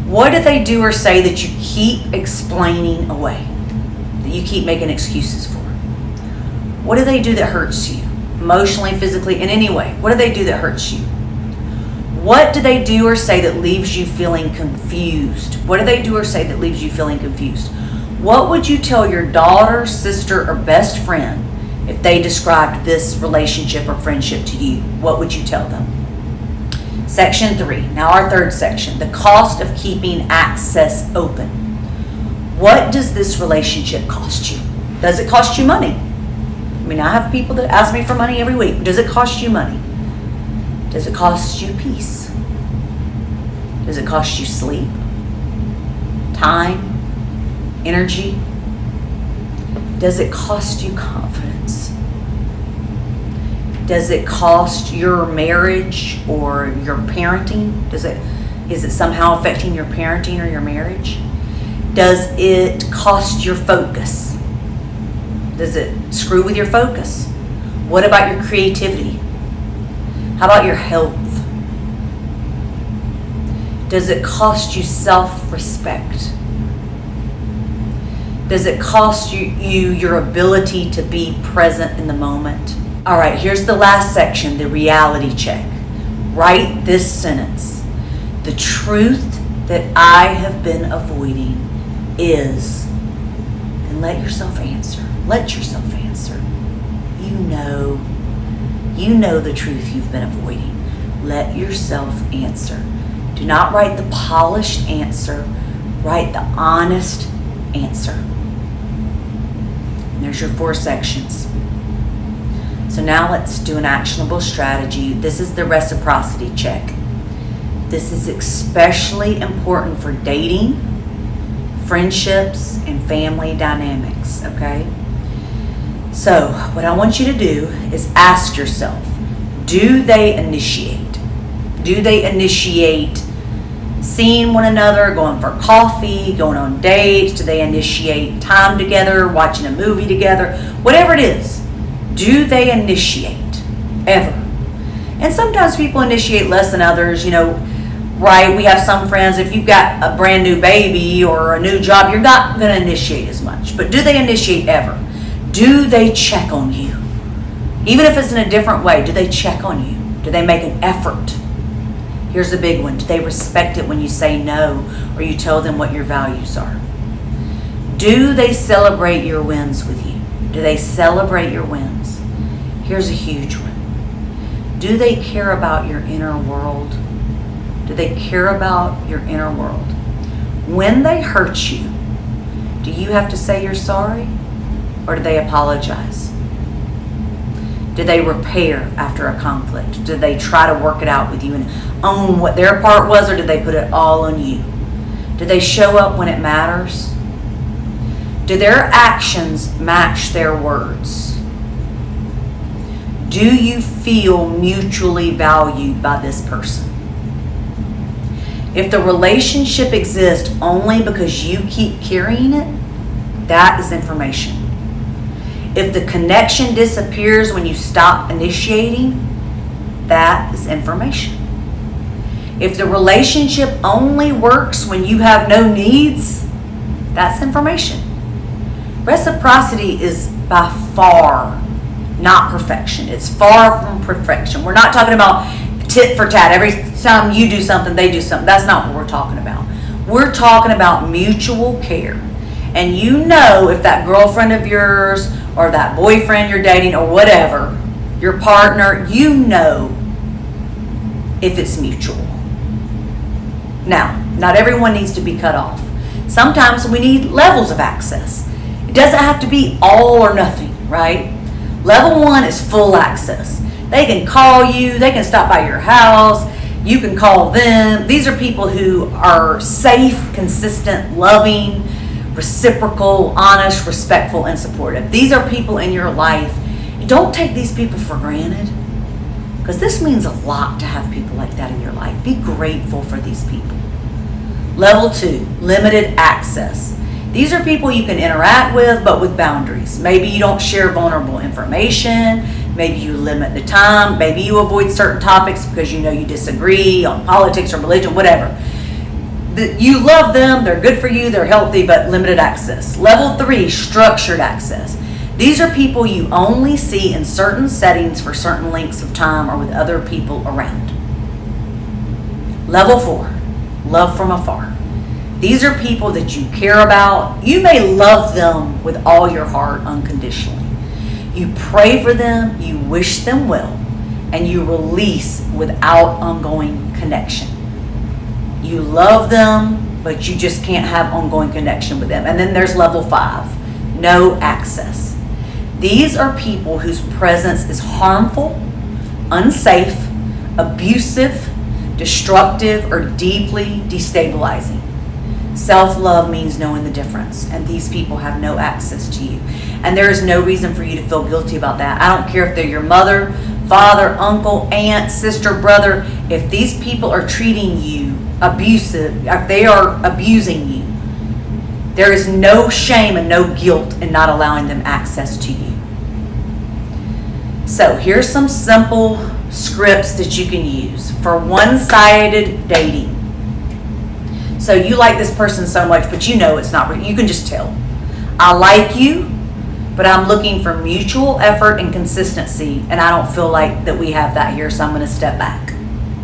S1: What do they do or say that you keep explaining away? That you keep making excuses for? What do they do that hurts you? Emotionally, physically, in any way. What do they do that hurts you? What do they do or say that leaves you feeling confused? What do they do or say that leaves you feeling confused? What would you tell your daughter, sister, or best friend if they described this relationship or friendship to you? What would you tell them? Section 3, now our third section, the cost of keeping access open. What does this relationship cost you? Does it cost you money? I mean, I have people that ask me for money every week. Does it cost you money? Does it cost you peace? Does it cost you sleep? Time? Energy? Does it cost you confidence? Does it cost your marriage or your parenting? Is it somehow affecting your parenting or your marriage? Does it cost your focus? Does it screw with your focus? What about your creativity? How about your health? Does it cost you self-respect? Does it cost you your ability to be present in the moment? All right, here's the last section, the reality check. Write this sentence. The truth that I have been avoiding is, and let yourself answer. Let yourself answer. You know the truth you've been avoiding. Let yourself answer. Do not write the polished answer. Write the honest answer. And there's your 4 sections. So now let's do an actionable strategy. This is the reciprocity check. This is especially important for dating, friendships, and family dynamics, okay? So what I want you to do is ask yourself, do they initiate? Do they initiate seeing one another, going for coffee, going on dates? Do they initiate time together, watching a movie together? Whatever it is, do they initiate ever? And sometimes people initiate less than others, right? We have some friends, if you've got a brand new baby or a new job, you're not going to initiate as much. But do they initiate ever? Do they check on you? Even if it's in a different way, do they check on you? Do they make an effort? Here's a big one. Do they respect it when you say no or you tell them what your values are? Do they celebrate your wins with you? Do they celebrate your wins? Here's a huge one. Do they care about your inner world? Do they care about your inner world? When they hurt you, do you have to say you're sorry, or do they apologize? Do they repair after a conflict? Do they try to work it out with you and own what their part was, or do they put it all on you? Do they show up when it matters? Do their actions match their words? Do you feel mutually valued by this person? If the relationship exists only because you keep carrying it, that is information. If the connection disappears when you stop initiating, that is information. If the relationship only works when you have no needs, that's information. Reciprocity is by far not perfection. It's far from perfection. We're not talking about tit for tat. Every time you do something, they do something. That's not what we're talking about. We're talking about mutual care. And you know if that girlfriend of yours or that boyfriend you're dating or whatever, your partner, you know if it's mutual. Now, not everyone needs to be cut off. Sometimes we need levels of access. It doesn't have to be all or nothing, right? Level 1 is full access. They can call you, they can stop by your house, you can call them. These are people who are safe, consistent, loving, reciprocal, honest, respectful, and supportive. These are people in your life. Don't take these people for granted, because this means a lot to have people like that in your life. Be grateful for these people. Level 2, limited access. These are people you can interact with, but with boundaries. Maybe you don't share vulnerable information. Maybe you limit the time. Maybe you avoid certain topics because you know you disagree on politics or religion, whatever. You love them, they're good for you, they're healthy, but limited access. Level 3, structured access. These are people you only see in certain settings for certain lengths of time or with other people around. Level 4, love from afar. These are people that you care about. You may love them with all your heart unconditionally. You pray for them, you wish them well, and you release without ongoing connection. You love them, but you just can't have ongoing connection with them. And then there's level 5, no access. These are people whose presence is harmful, unsafe, abusive, destructive, or deeply destabilizing. Self-love means knowing the difference, and these people have no access to you. And there is no reason for you to feel guilty about that. I don't care if they're your mother, father, uncle, aunt, sister, brother. If these people are treating you abusive, if they are abusing you, there is no shame and no guilt in not allowing them access to you. So here's some simple scripts that you can use for one-sided dating. So you like this person so much, but you know it's not real. You can just tell. I like you, but I'm looking for mutual effort and consistency, and I don't feel like that we have that here, so I'm going to step back.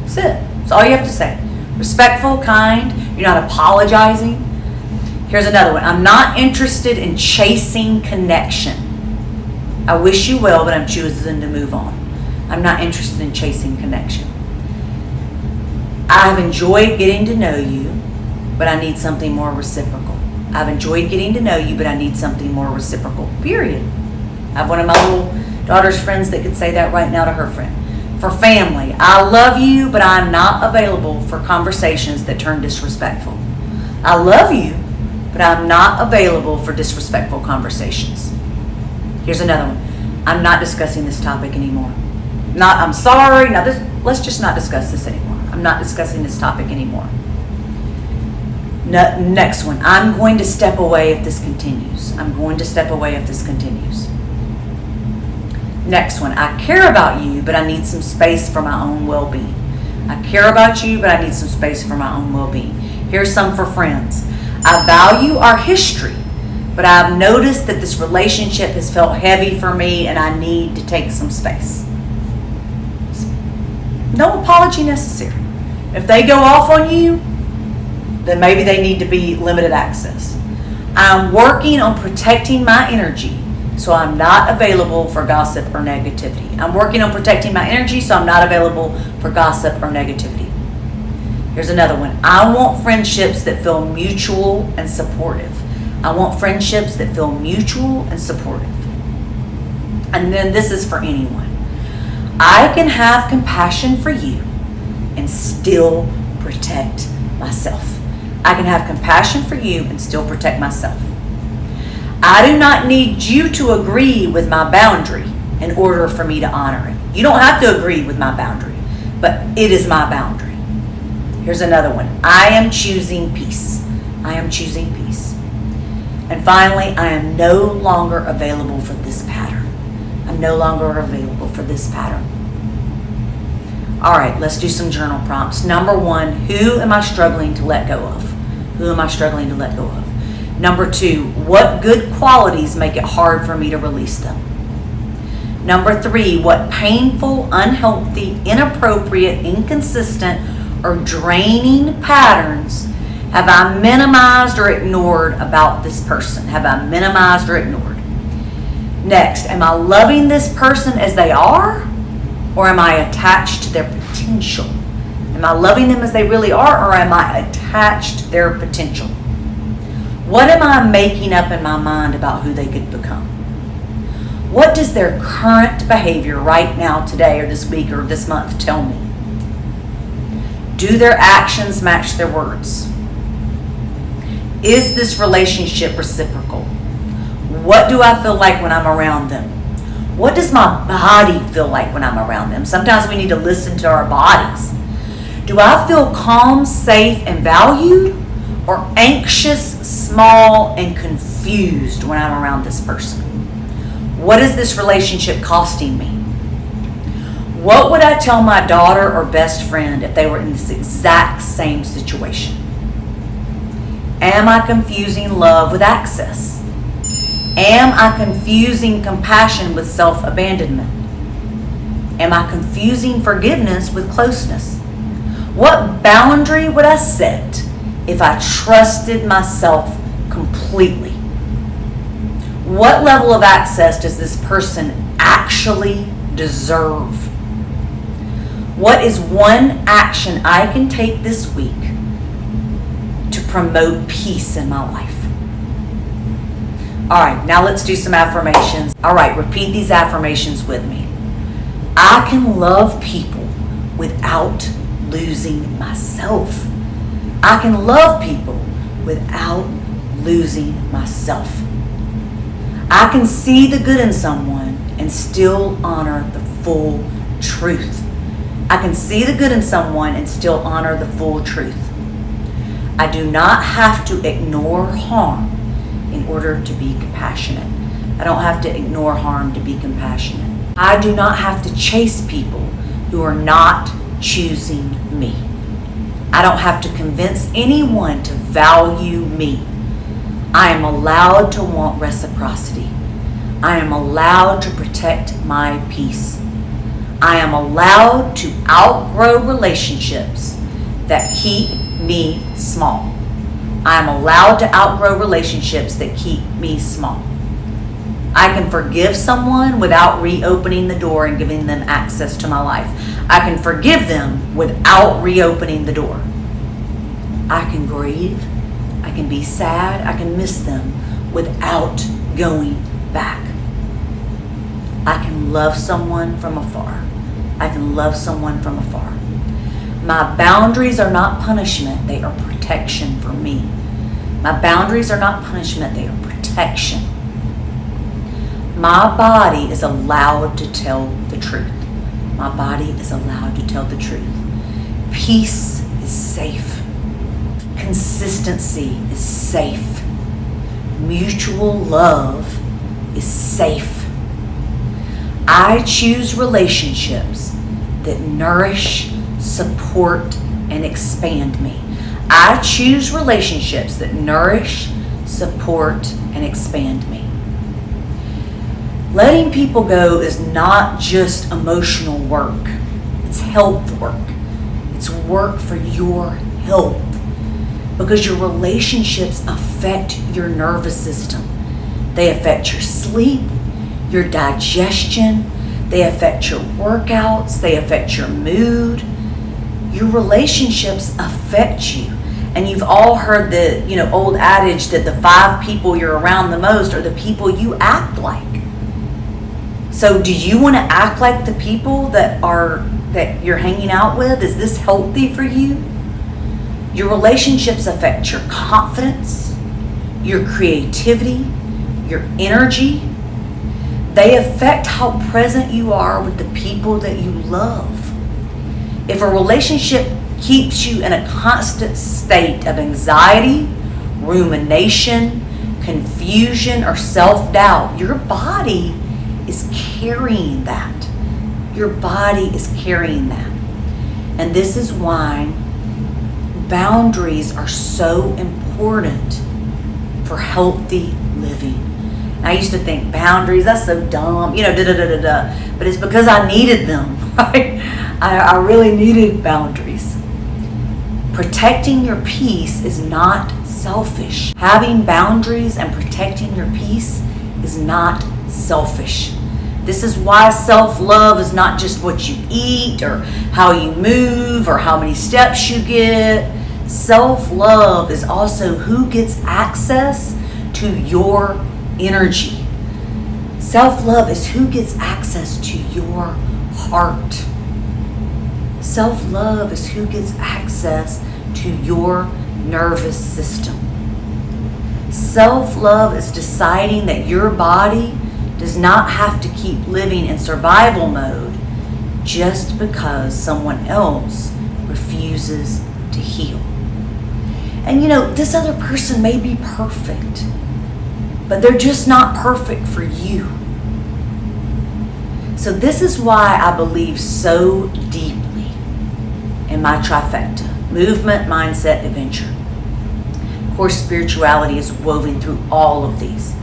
S1: That's it. That's all you have to say. Respectful, kind. You're not apologizing. Here's another one. I'm not interested in chasing connection. I wish you well, but I'm choosing to move on. I'm not interested in chasing connection. I've enjoyed getting to know you, but I need something more reciprocal. I've enjoyed getting to know you, but I need something more reciprocal. Period. I have one of my little daughter's friends that could say that right now to her friend. For family, I love you, but I'm not available for conversations that turn disrespectful. I love you, but I'm not available for disrespectful conversations. Here's another one. I'm not discussing this topic anymore. I'm sorry. Let's just not discuss this anymore. I'm not discussing this topic anymore. Next one. I'm going to step away if this continues. I'm going to step away if this continues. Next one. I care about you, but I need some space for my own well-being. I care about you, but I need some space for my own well-being. Here's some for friends. I value our history, but I've noticed that this relationship has felt heavy for me and I need to take some space. No apology necessary. If they go off on you, then maybe they need to be limited access. I'm working on protecting my energy so I'm not available for gossip or negativity. I'm working on protecting my energy so I'm not available for gossip or negativity. Here's another one. I want friendships that feel mutual and supportive. I want friendships that feel mutual and supportive. And then this is for anyone. I can have compassion for you and still protect myself. I can have compassion for you and still protect myself. I do not need you to agree with my boundary in order for me to honor it. You don't have to agree with my boundary, but it is my boundary. Here's another one. I am choosing peace. I am choosing peace. And finally, I am no longer available for this pattern. I'm no longer available for this pattern. All right, let's do some journal prompts. Number 1, who am I struggling to let go of? Who am I struggling to let go of? Number 2, what good qualities make it hard for me to release them? Number 3, what painful, unhealthy, inappropriate, inconsistent, or draining patterns have I minimized or ignored about this person? Have I minimized or ignored? Next, am I loving this person as they are? Or am I attached to their potential? Am I loving them as they really are, or am I attached to their potential? What am I making up in my mind about who they could become? What does their current behavior right now, today, or this week, or this month tell me? Do their actions match their words? Is this relationship reciprocal? What do I feel like when I'm around them? What does my body feel like when I'm around them? Sometimes we need to listen to our bodies. Do I feel calm, safe, and valued? Or anxious, small, and confused when I'm around this person? What is this relationship costing me? What would I tell my daughter or best friend if they were in this exact same situation? Am I confusing love with access? Am I confusing compassion with self-abandonment? Am I confusing forgiveness with closeness? What boundary would I set if I trusted myself completely? What level of access does this person actually deserve? What is one action I can take this week to promote peace in my life? All right, now let's do some affirmations. All right, repeat these affirmations with me. I can love people without losing myself. I can love people without losing myself. I can see the good in someone and still honor the full truth. I can see the good in someone and still honor the full truth. I do not have to ignore harm in order to be compassionate. I don't have to ignore harm to be compassionate. I do not have to chase people who are not choosing me. I don't have to convince anyone to value me. I am allowed to want reciprocity. I am allowed to protect my peace. I am allowed to outgrow relationships that keep me small. I am allowed to outgrow relationships that keep me small. I can forgive someone without reopening the door and giving them access to my life. I can forgive them without reopening the door. I can grieve. I can be sad. I can miss them without going back. I can love someone from afar. I can love someone from afar. My boundaries are not punishment. They are protection for me. My boundaries are not punishment. They are protection. My body is allowed to tell the truth. My body is allowed to tell the truth. Peace is safe. Consistency is safe. Mutual love is safe. I choose relationships that nourish, support, and expand me. I choose relationships that nourish, support, and expand me. Letting people go is not just emotional work. It's health work. It's work for your health, because your relationships affect your nervous system. They affect your sleep, your digestion, they affect your workouts, they affect your mood. Your relationships affect you. And you've all heard the old adage that the 5 people you're around the most are the people you act like. So do you want to act like the people that you're hanging out with? Is this healthy for you? Your relationships affect your confidence, your creativity, your energy. They affect how present you are with the people that you love. If a relationship keeps you in a constant state of anxiety, rumination, confusion, or self-doubt, your body is carrying that. Your body is carrying that. And this is why boundaries are so important for healthy living. I used to think boundaries, that's so dumb, but it's because I needed them, right? I really needed boundaries. Protecting your peace is not selfish. Having boundaries and protecting your peace is not selfish. This is why self-love is not just what you eat or how you move or how many steps you get. Self-love is also who gets access to your energy. Self-love is who gets access to your heart. Self-love is who gets access to your nervous system. Self-love is deciding that your body does not have to keep living in survival mode just because someone else refuses to heal. And this other person may be perfect, but they're just not perfect for you. So this is why I believe so deeply in my trifecta: movement, mindset, adventure. Of course, spirituality is woven through all of these.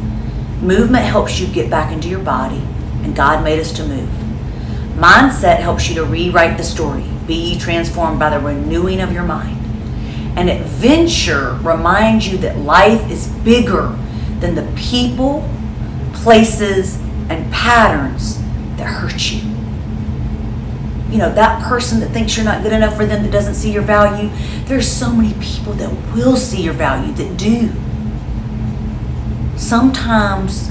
S1: Movement helps you get back into your body, and God made us to move. Mindset helps you to rewrite the story. Be ye transformed by the renewing of your mind. And adventure reminds you that life is bigger than the people, places, and patterns that hurt you. That person that thinks you're not good enough for them, that doesn't see your value. There's so many people that will see your value, that do. Sometimes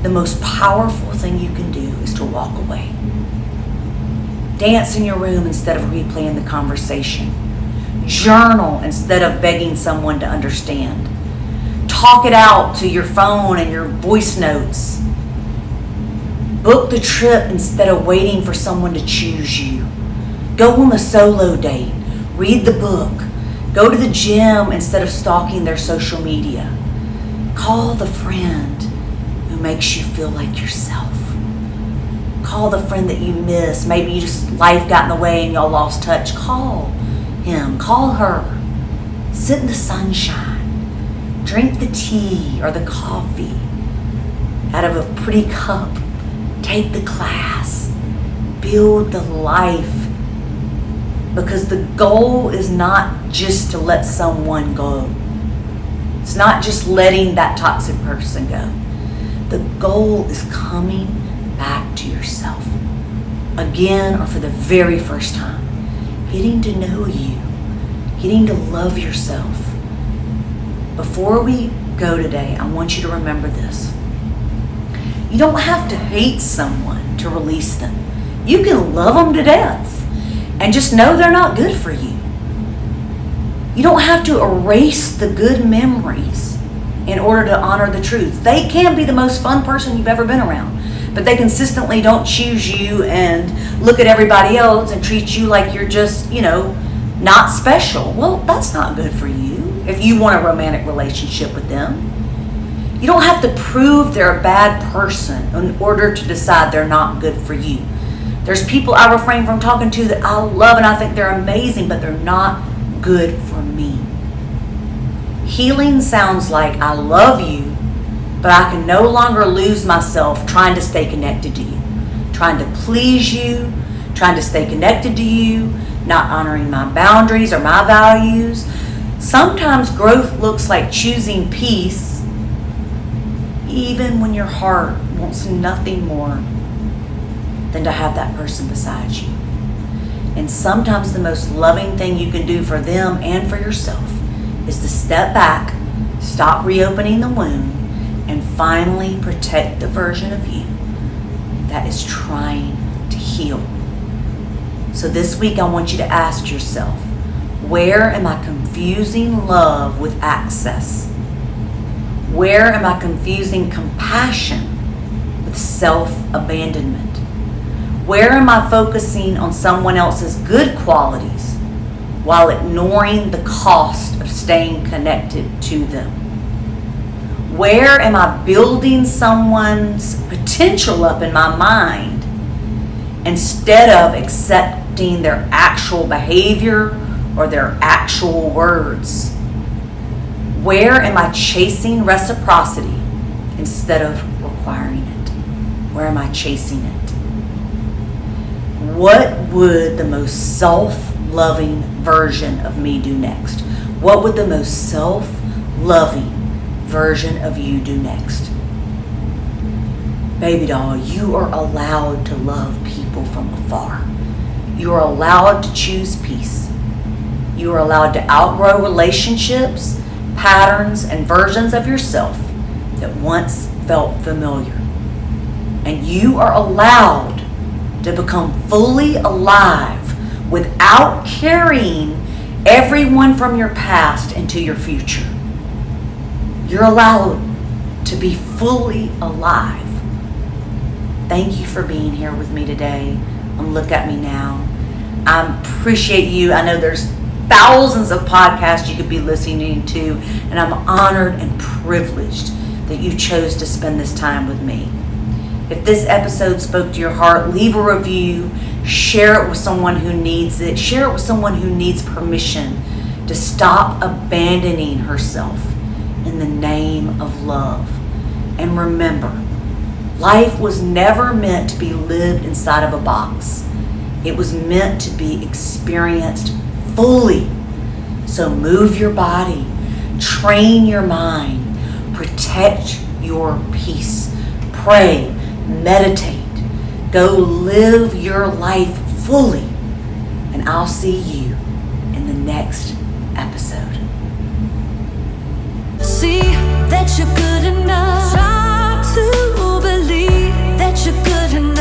S1: the most powerful thing you can do is to walk away. Dance in your room instead of replaying the conversation. Journal instead of begging someone to understand. Talk it out to your phone and your voice notes. Book the trip instead of waiting for someone to choose you. Go on a solo date. Read the book. Go to the gym instead of stalking their social media. Call the friend who makes you feel like yourself. Call the friend that you miss. Maybe life got in the way and y'all lost touch. Call him. Call her. Sit in the sunshine. Drink the tea or the coffee out of a pretty cup. Take the class. Build the life. Because the goal is not just to let someone go. It's not just letting that toxic person go. The goal is coming back to yourself. Again, or for the very first time. Getting to know you. Getting to love yourself. Before we go today, I want you to remember this. You don't have to hate someone to release them. You can love them to death and just know they're not good for you. You don't have to erase the good memories in order to honor the truth. They can be the most fun person you've ever been around, but they consistently don't choose you and look at everybody else and treat you like you're just, not special. Well, that's not good for you if you want a romantic relationship with them. You don't have to prove they're a bad person in order to decide they're not good for you. There's people I refrain from talking to that I love and I think they're amazing, but they're not good for me. Healing sounds like I love you, but I can no longer lose myself trying to stay connected to you, trying to please you, trying to stay connected to you, not honoring my boundaries or my values. Sometimes growth looks like choosing peace, even when your heart wants nothing more than to have that person beside you. And sometimes the most loving thing you can do for them and for yourself is to step back, stop reopening the wound, and finally protect the version of you that is trying to heal. So this week I want you to ask yourself, where am I confusing love with access? Where am I confusing compassion with self-abandonment? Where am I focusing on someone else's good qualities while ignoring the cost of staying connected to them? Where am I building someone's potential up in my mind instead of accepting their actual behavior or their actual words? Where am I chasing reciprocity instead of requiring it? Where am I chasing it? What would the most self-loving version of me do next? What would the most self-loving version of you do next? Baby doll, you are allowed to love people from afar. You are allowed to choose peace. You are allowed to outgrow relationships, patterns, and versions of yourself that once felt familiar. And you are allowed to become fully alive without carrying everyone from your past into your future. You're allowed to be fully alive. Thank you for being here with me today on Look At Me Now. I appreciate you. I know there's thousands of podcasts you could be listening to, and I'm honored and privileged that you chose to spend this time with me. If this episode spoke to your heart, leave a review, share it with someone who needs it, share it with someone who needs permission to stop abandoning herself in the name of love. And remember, life was never meant to be lived inside of a box. It was meant to be experienced fully. So move your body, train your mind, protect your peace, pray, meditate, go live your life fully, and I'll see you in the next episode.
S2: See that you're good enough. Try to believe that you're good enough.